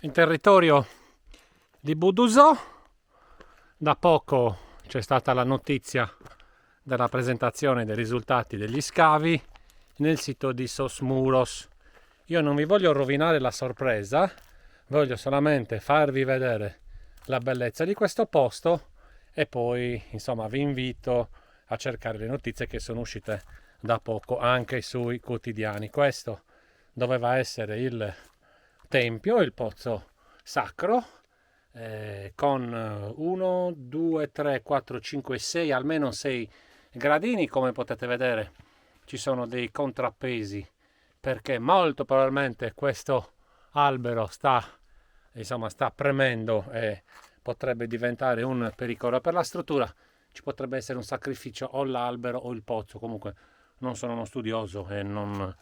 in territorio di Budusò. Da poco c'è stata la notizia della presentazione dei risultati degli scavi nel sito di Sosmuros. Io non vi voglio rovinare la sorpresa, voglio solamente farvi vedere la bellezza di questo posto e poi insomma vi invito a cercare le notizie che sono uscite da poco anche sui quotidiani. Questo doveva essere il tempio, il pozzo sacro, con 1, 2, 3, 4, 5, 6, almeno 6 gradini. Come potete vedere ci sono dei contrappesi perché molto probabilmente questo albero sta premendo e potrebbe diventare un pericolo per la struttura. Ci potrebbe essere un sacrificio o l'albero o il pozzo. Comunque non sono uno studioso e non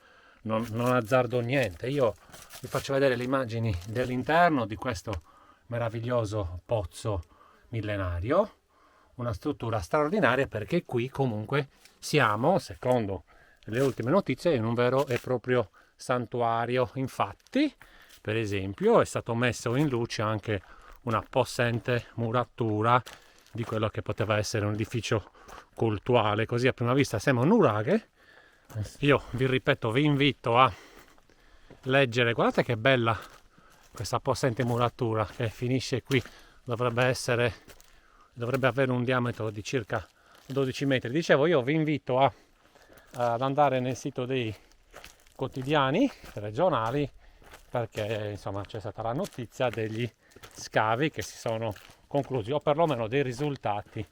azzardo niente. Io vi faccio vedere le immagini dell'interno di questo meraviglioso pozzo millenario, una struttura straordinaria perché qui comunque siamo, secondo le ultime notizie, in un vero e proprio santuario. Infatti, per esempio, è stato messo in luce anche una possente muratura di quello che poteva essere un edificio cultuale. Così a prima vista sembra un nuraghe. Io vi ripeto, vi invito a leggere, guardate che bella questa possente muratura che finisce qui, dovrebbe avere un diametro di circa 12 metri. Dicevo, io vi invito ad andare nel sito dei quotidiani regionali perché insomma c'è stata la notizia degli scavi che si sono conclusi, o perlomeno dei risultati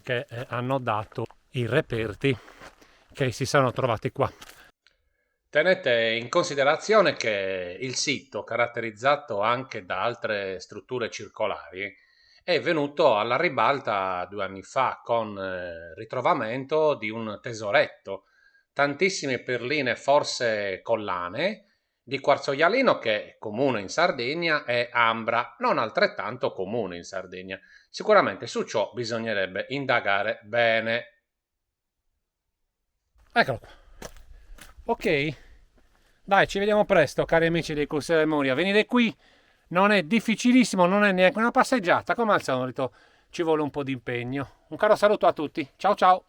che hanno dato i reperti che si sono trovati qua. Tenete in considerazione che il sito, caratterizzato anche da altre strutture circolari, è venuto alla ribalta 2 anni fa con ritrovamento di un tesoretto, tantissime perline, forse collane, di quarzoialino che è comune in Sardegna e ambra, non altrettanto comune in Sardegna. Sicuramente su ciò bisognerebbe indagare bene. Eccolo qua. Ok, dai, ci vediamo presto, cari amici dei Corsi del Moria. Venire qui non è difficilissimo, non è neanche una passeggiata, come al solito ci vuole un po' di impegno. Un caro saluto a tutti, ciao ciao!